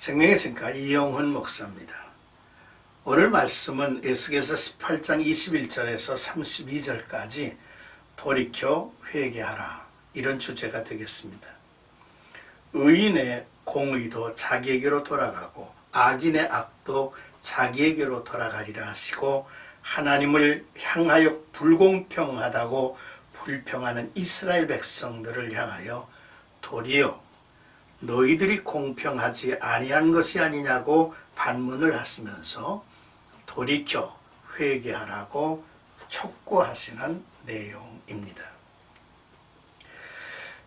생명의 성과 이영훈 목사입니다. 오늘 말씀은 에스겔서 18장 21절에서 32절까지 돌이켜 회개하라, 이런 주제가 되겠습니다. 의인의 공의도 자기에게로 돌아가고 악인의 악도 자기에게로 돌아가리라 하시고, 하나님을 향하여 불공평하다고 불평하는 이스라엘 백성들을 향하여 도리어 너희들이 공평하지 아니한 것이 아니냐고 반문을 하시면서 돌이켜 회개하라고 촉구하시는 내용입니다.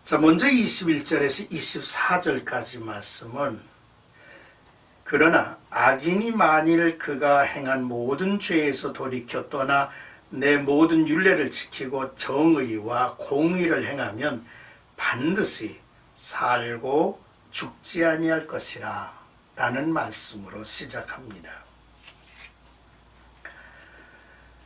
자, 먼저 21절에서 24절까지 말씀은, 그러나 악인이 만일 그가 행한 모든 죄에서 돌이켜 떠나 내 모든 율례를 지키고 정의와 공의를 행하면 반드시 살고 죽지 아니할 것이라 라는 말씀으로 시작합니다.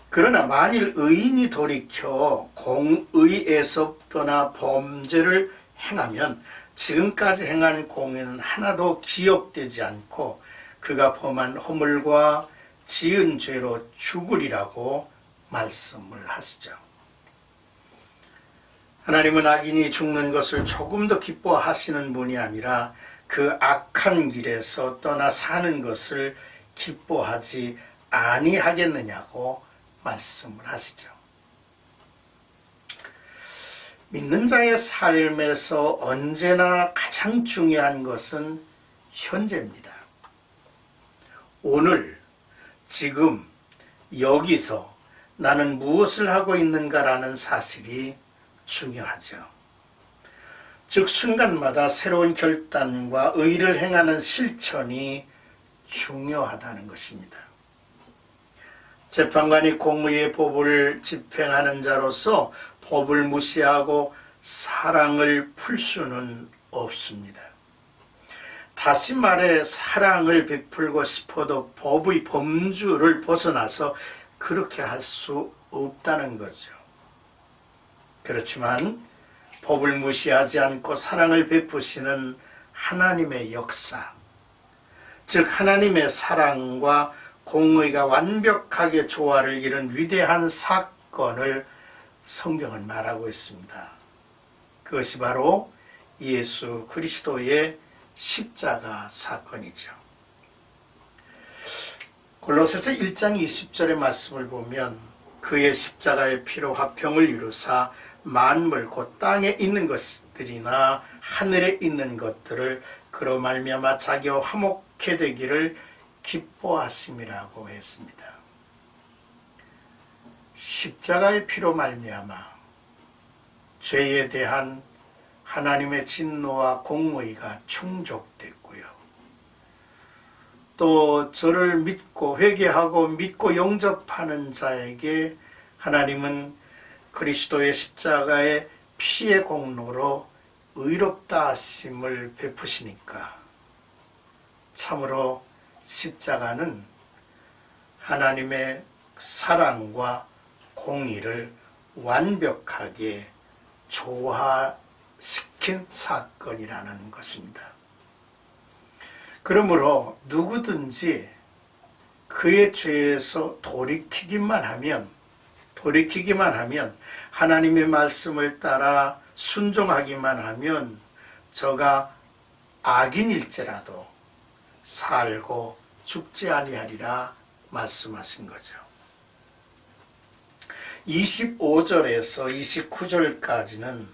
그러나 만일 의인이 돌이켜 공의에서 떠나 범죄를 행하면 지금까지 행한 공의는 하나도 기억되지 않고 그가 범한 허물과 지은 죄로 죽으리라고 말씀을 하시죠. 하나님은 악인이 죽는 것을 조금 더 기뻐하시는 분이 아니라 그 악한 길에서 떠나 사는 것을 기뻐하지 아니하겠느냐고 말씀을 하시죠. 믿는 자의 삶에서 언제나 가장 중요한 것은 현재입니다. 오늘, 지금, 여기서 나는 무엇을 하고 있는가라는 사실이 중요하죠. 즉 순간마다 새로운 결단과 의를 행하는 실천이 중요하다는 것입니다. 재판관이 공의의 법을 집행하는 자로서 법을 무시하고 사랑을 풀 수는 없습니다. 다시 말해, 사랑을 베풀고 싶어도 법의 범주를 벗어나서 그렇게 할 수 없다는 거죠. 그렇지만 법을 무시하지 않고 사랑을 베푸시는 하나님의 역사, 즉 하나님의 사랑과 공의가 완벽하게 조화를 이룬 위대한 사건을 성경은 말하고 있습니다. 그것이 바로 예수 그리스도의 십자가 사건이죠. 골로새서 1장 20절의 말씀을 보면, 그의 십자가의 피로 화평을 이루사 만물 곧 땅에 있는 것들이나 하늘에 있는 것들을 그로 말미암아 자기와 화목케 되기를 기뻐하심이라고 했습니다. 십자가의 피로 말미암아 죄에 대한 하나님의 진노와 공의가 충족됐고요. 또 저를 믿고 회개하고 믿고 영접하는 자에게 하나님은 그리스도의 십자가의 피의 공로로 의롭다 하심을 베푸시니까, 참으로 십자가는 하나님의 사랑과 공의를 완벽하게 조화시킨 사건이라는 것입니다. 그러므로 누구든지 그의 죄에서 돌이키기만 하면, 하나님의 말씀을 따라 순종하기만 하면 저가 악인일지라도 살고 죽지 아니하리라 말씀하신 거죠. 25절에서 29절까지는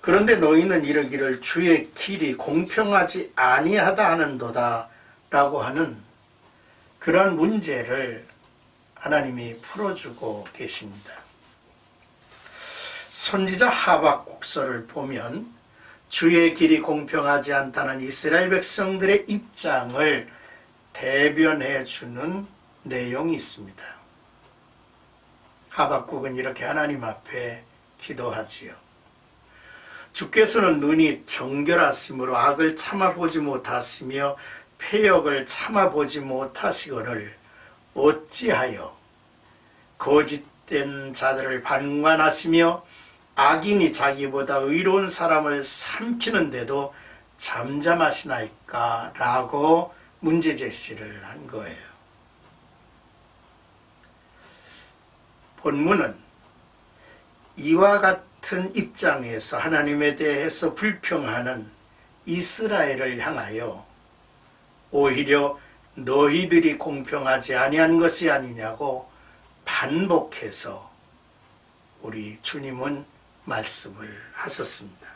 그런데 너희는 이르기를 주의 길이 공평하지 아니하다 하는도다 라고 하는 그런 문제를 하나님이 풀어주고 계십니다. 선지자 하박국서를 보면 주의 길이 공평하지 않다는 이스라엘 백성들의 입장을 대변해 주는 내용이 있습니다. 하박국은 이렇게 하나님 앞에 기도하지요. 주께서는 눈이 정결하심으로 악을 참아보지 못하시며 패역을 참아보지 못하시거늘 어찌하여 거짓된 자들을 방관하시며 악인이 자기보다 의로운 사람을 삼키는데도 잠잠하시나이까? 라고 문제 제시를 한 거예요. 본문은 이와 같은 입장에서 하나님에 대해서 불평하는 이스라엘을 향하여 오히려 너희들이 공평하지 아니한 것이 아니냐고 반복해서 우리 주님은 말씀을 하셨습니다.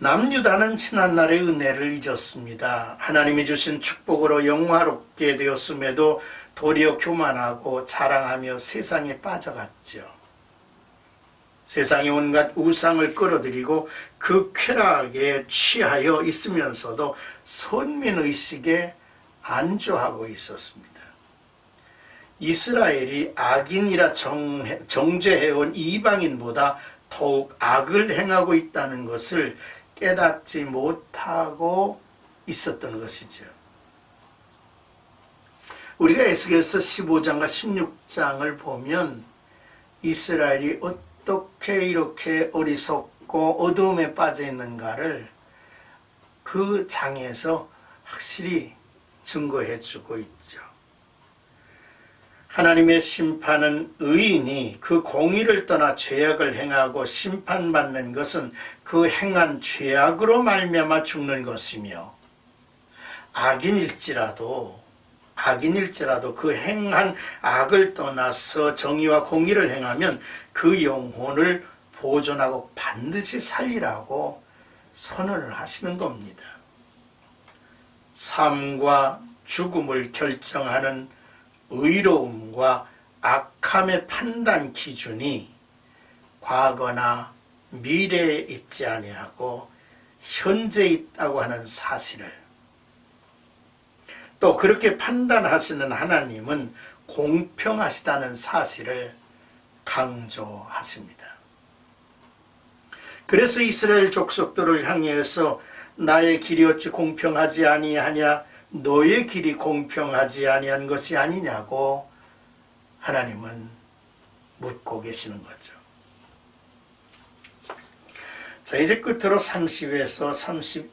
남유다는 지난날의 은혜를 잊었습니다. 하나님이 주신 축복으로 영화롭게 되었음에도 도리어 교만하고 자랑하며 세상에 빠져갔죠. 세상에 온갖 우상을 끌어들이고 그 쾌락에 취하여 있으면서도 선민의식에 안주하고 있었습니다. 이스라엘이 악인이라 정죄해온 이방인보다 더욱 악을 행하고 있다는 것을 깨닫지 못하고 있었던 것이죠. 우리가 에스겔서 15장과 16장을 보면 이스라엘이 어떻게 이렇게 어리석고 어두움에 빠져 있는가를 그 장에서 확실히 증거해 주고 있죠. 하나님의 심판은 의인이 그 공의를 떠나 죄악을 행하고 심판받는 것은 그 행한 죄악으로 말미암아 죽는 것이며, 악인일지라도 그 행한 악을 떠나서 정의와 공의를 행하면 그 영혼을 보존하고 반드시 살리라고 선언을 하시는 겁니다. 삶과 죽음을 결정하는 의로움과 악함의 판단 기준이 과거나 미래에 있지 아니하고 현재에 있다고 하는 사실을, 또 그렇게 판단하시는 하나님은 공평하시다는 사실을 강조하십니다. 그래서 이스라엘 족속들을 향해서 나의 길이 어찌 공평하지 아니하냐, 너의 길이 공평하지 아니한 것이 아니냐고 하나님은 묻고 계시는 거죠. 자, 이제 끝으로 30에서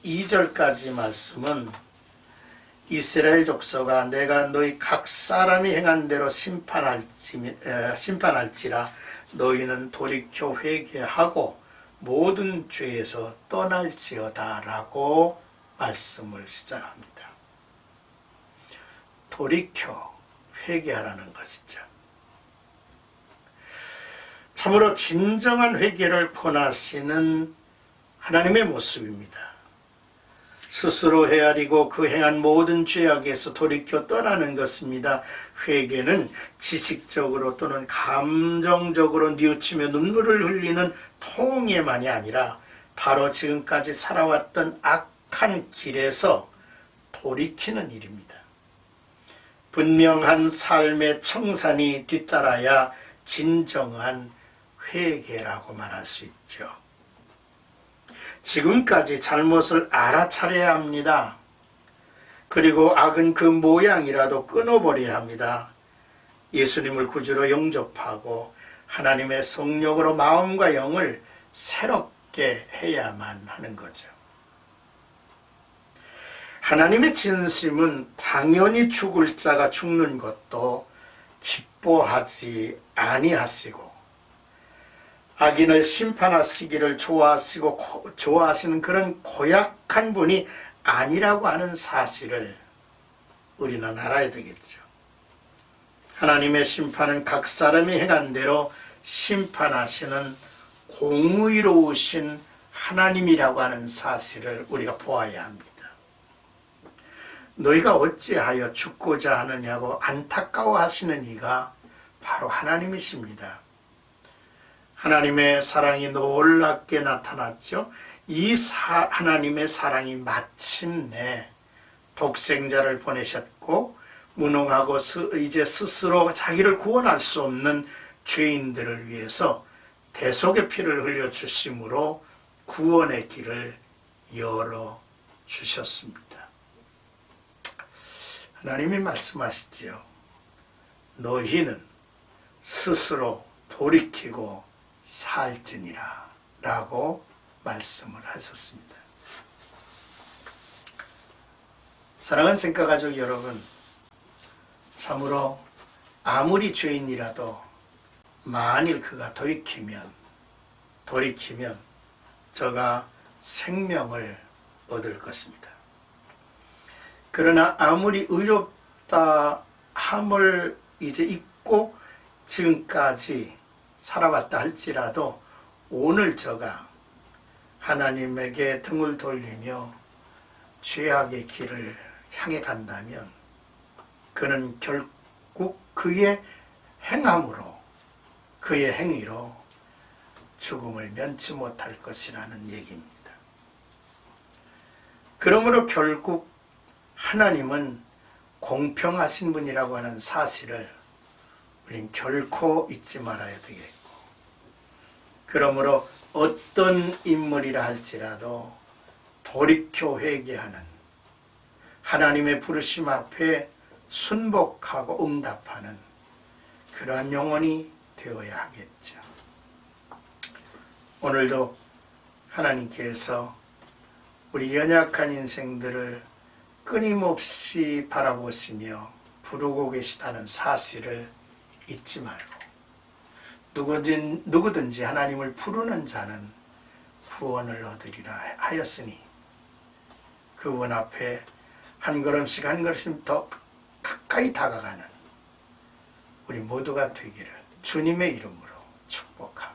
32절까지 말씀은 이스라엘 족속아, 내가 너희 각 사람이 행한 대로 심판할지라 너희는 돌이켜 회개하고 모든 죄에서 떠날지어다 라고 말씀을 시작합니다. 돌이켜 회개하라는 것이죠. 참으로 진정한 회개를 권하시는 하나님의 모습입니다. 스스로 헤아리고 그 행한 모든 죄악에서 돌이켜 떠나는 것입니다. 회개는 지식적으로 또는 감정적으로 뉘우치며 눈물을 흘리는 통해만이 아니라 바로 지금까지 살아왔던 악한 길에서 돌이키는 일입니다. 분명한 삶의 청산이 뒤따라야 진정한 회개라고 말할 수 있죠. 지금까지 잘못을 알아차려야 합니다. 그리고 악은 그 모양이라도 끊어버려야 합니다. 예수님을 구주로 영접하고 하나님의 성령으로 마음과 영을 새롭게 해야만 하는 거죠. 하나님의 진심은 당연히 죽을 자가 죽는 것도 기뻐하지 아니하시고, 악인을 심판하시기를 좋아하시는 그런 고약한 분이 아니라고 하는 사실을 우리는 알아야 되겠죠. 하나님의 심판은 각 사람이 행한 대로 심판하시는 공의로우신 하나님이라고 하는 사실을 우리가 보아야 합니다. 너희가 어찌하여 죽고자 하느냐고 안타까워하시는 이가 바로 하나님이십니다. 하나님의 사랑이 놀랍게 나타났죠. 이 하나님의 사랑이 마침내 독생자를 보내셨고, 무능하고 이제 스스로 자기를 구원할 수 없는 죄인들을 위해서 대속의 피를 흘려주심으로 구원의 길을 열어주셨습니다. 하나님이 말씀하시지요. 너희는 스스로 돌이키고 살지니라 라고 말씀을 하셨습니다. 사랑하는 생가가족 여러분, 참으로 아무리 죄인이라도 만일 그가 돌이키면 저가 생명을 얻을 것입니다. 그러나 아무리 의롭다 함을 이제 잊고 지금까지 살아왔다 할지라도 오늘 저가 하나님에게 등을 돌리며 죄악의 길을 향해 간다면 그는 결국 그의 행함으로, 그의 행위로 죽음을 면치 못할 것이라는 얘기입니다. 그러므로 결국 하나님은 공평하신 분이라고 하는 사실을 우린 결코 잊지 말아야 되겠고, 그러므로 어떤 인물이라 할지라도 돌이켜 회개하는, 하나님의 부르심 앞에 순복하고 응답하는 그러한 영혼이 되어야 하겠죠. 오늘도 하나님께서 우리 연약한 인생들을 끊임없이 바라보시며 부르고 계시다는 사실을 잊지 말고, 누구든지 하나님을 부르는 자는 구원을 얻으리라 하였으니 그분 앞에 한 걸음씩 한 걸음씩 더 가까이 다가가는 우리 모두가 되기를 주님의 이름으로 축복합니다.